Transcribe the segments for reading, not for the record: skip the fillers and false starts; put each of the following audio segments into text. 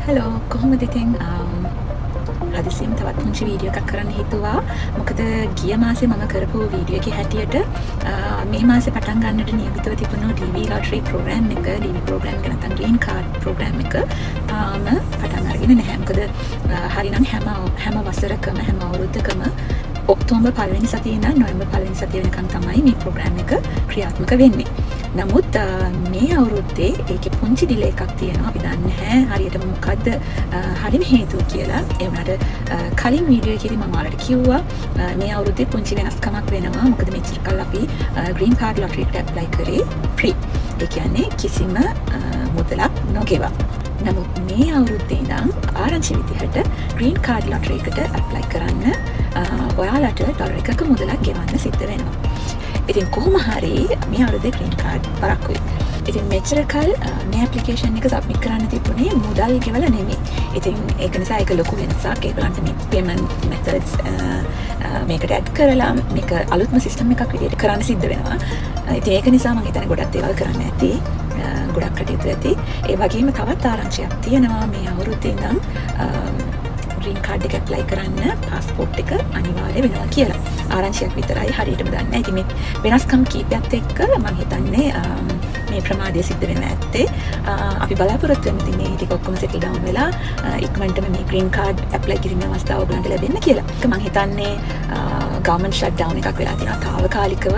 Hello කොහොමද ඉතින් හදිසියෙම තවත් පුංචි වීඩියෝ එකක් කරන්න හිතුවා. මොකද ගිය මාසේ මම කරපු වීඩියෝ එකේ හැටියට මේ මාසේ පටන් ගන්නට නියමිතව තිබුණු DV lottery program එක, DV program එක නැත්නම් green card program එක තාම පටන් අරගෙන නැහැ. මොකද හරිනම් හැම වසරකම හැම අවුරුද්දකම ඔක්තෝබර් පළවෙනි සතියේ ඉඳන් නොවැම්බර් පළවෙනි සතිය වෙනකන් තමයි මේ ප්‍රෝග්‍රෑම් එක ක්‍රියාත්මක වෙන්නේ. නමුත් මේ අවුරුද්දේ ඒකේ පුංචි ඩිලේ එකක් තියෙනවා. අපි දන්නේ නැහැ හරියටම මොකද්ද හරිම හේතුව කියලා. ඒ වුණාට කලින් වීඩියෝ එකේදී මම ඔයාලට කිව්වා මේ අවුරුද්දේ පුංචි වෙනස්කමක් වෙනවා. මොකද මෙච්චර කල් අපි green card lottery එකට apply කරේ free. ඒ කියන්නේ කිසිම මුදලක් නොගෙවා. නමුත් මේ අවුරුද්දේ ඉඳන් ආරංචි විදිහට green card lottery එකට apply කරන්න ඔයාලට ඩොලර් එකක මුදලක් ගෙවන්න සිද්ධ වෙනවා. ඉතින් කොහොම හරි මේ අවුරුද්දේ green card පරක්කුයි. ඉතින් මෙච්චර කල් මේ ඇප්ලිකේෂන් එක සබ්මිට් කරන්න තිබුණේ මුදල් ගෙවලා නෙමෙයි. ඉතින් ඒක නිසා ඒක ලොකු වෙනසක්. ඒගොල්ලන්ට මේ payment methods මේකට ඇඩ් කරලා මේක අලුත්ම සිස්ටම් එකක් විදිහට කරන්න සිද්ධ වෙනවා. ඉතින් ඒක නිසා මම හිතන්නේ ගොඩක් දේවල් කරන්න ඇති. ගොඩක් කටයුතු ඇති. ඒ වගේම තවත් ආරංචියක් තියෙනවා මේ අවුරුද්දේ ඉඳන් green card එක apply කරන්න passport එක අනිවාර්ය වෙනවා කියලා. ආරංචියක් විතරයි හරියටම දන්නේ නැහැ. ඉතින් මේ වෙනස්කම් කීපයත් එක්ක මම හිතන්නේ මේ ප්‍රමාදය සිද්ධ වෙන්න ඇත්තේ අපි බලාපොරොත්තු වෙන ඉතින් මේ ටික ඔක්කොම settle down වෙලා ඉක්මනටම මේ green card apply කිරීමේ අවස්ථාව ඔයගලන්ට ලැබෙන්න කියලා. ඒක මම හිතන්නේ government shutdown එකක් වෙලා තියෙනවා. తాවකාලිකව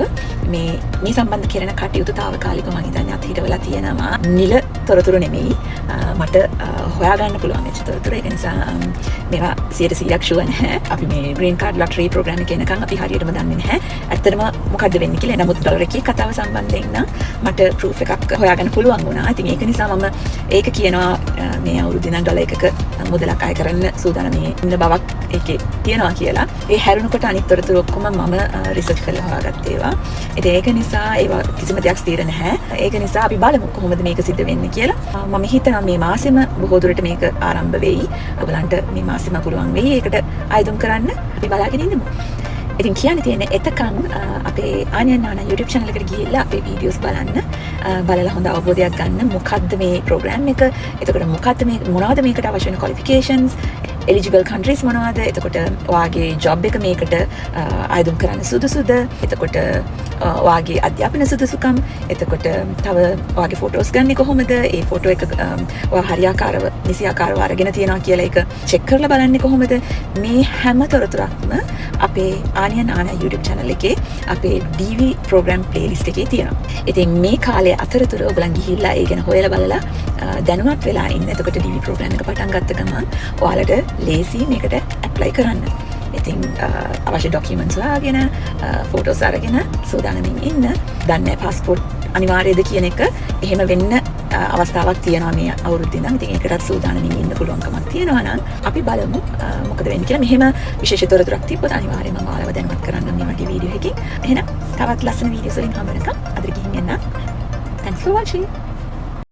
මේ සම්බන්ධ කරන කටයුතු తాවකාලිකව මම හිතන්නේ අත්හිටවලා තියෙනවා. නිල තොරතුරු නෙමෙයි. මට හොයාගන්න පුළුවන් වෙච්ච තොරතුරු. ඒක නිසා මේවා 100% ෂුවර් නැහැ. අපි මේ green card lottery program එක එනකන් අපි හරියටම දන්නේ නැහැ. ඇත්තටම මොකද්ද වෙන්නේ කියලා. නමුත් ඩොලර් එකේ කතාව සම්බන්ධයෙන් නම් මට proof එකක් හොයාගන්න පුළුවන් වුණා. ඉතින් ඒක නිසා මම ඒක කියනවා මේ අවුරුද්දේ නම් ඩොලර් එකක මුදලක් අය කරන්න සූදානම් ඉන්න බවක් ඒකේ තියෙනවා කියලා. ඒ හැරුණකොට අනිත් තොරතුරු ඔක්කොම මම රිසර්ච් කරලා හොයාගත්ත ඒවා. ඉතින් ඒක නිසා ඒවා කිසිම දෙයක් ස්ථිර නැහැ. ඒක නිසා අපි බලමු කොහොමද මේක සිද්ධ වෙන්නේ කියලා. මම හිතනවා මේ මාසෙම බොහෝ දුරට මේක ආරම්භ වෙයි. ඔයගලන්ට මේ මාසෙම පුළුවන් වෙයි ඒකට ආයුධම් කරන්න. අපි බලාගෙන ඉන්නමු. ඉතින් කියන්න තියෙන්නේ එතකන් අපේ ආනියන් නානා YouTube channel එකට ගිහිල්ලා අපේ videos බලන්න. බලලා හොඳ අවබෝධයක් ගන්න මොකද්ද මේ program එක. එතකොට මොනවද මේකට අවශ්‍ය වෙන qualifications, eligible countries මොනවද? එතකොට ඔයාගේ job එක මේකට ආයුධම් කරන්න සුදුසුද? එතකොට ඔයාගේ අධ්‍යාපන සුදුසුකම්, එතකොට තව ඔයාගේ photos ගන්නේ කොහොමද? ඒ photo එක ඔයා හරියාකාරව නිසියාකාරව අරගෙන තියනවා කියලා ඒක check කරලා බලන්නේ කොහොමද? මේ හැම තොරතුරක්ම අපේ ආනියන් ආනා YouTube channel එකේ අපේ DV program playlist එකේ තියෙනවා. ඉතින් මේ කාලේ අතරතුර ඔයගලන් ගිහිල්ලා ඒ ගැන හොයලා බලලා දැනුවත් වෙලා ඉන්න. එතකොට DV program එක පටන් ගත්ත ගමන් ඔයාලට ලේසි මේකට apply කරන්න. ඉතින් අවශ්‍ය documents හොයාගෙන photos අරගෙන සූදානමින් ඉන්න. දන්නේ passport අනිවාර්යද කියන එක එහෙම වෙන්න අවස්ථාවක් තියෙනවා මේ අවුරුද්දේ ඉඳන්. ඉතින් ඒකටත් සූදානමින් ඉන්න පුළුවන්කමක් තියෙනවා නම් අපි බලමු මොකද වෙන්නේ කියලා. මෙහෙම විශේෂ තොරතුරක් තිබ්බොත් අනිවාර්යයෙන්ම මම ඔයාලව දැනුවත් කරන්නම් මේ වගේ වීඩියෝ එකකින්. එහෙනම් තවත් ලස්සන වීඩියෝස් වලින් හම්බ වෙනකම් අද ගිහින් එන්න. Thanks for watching.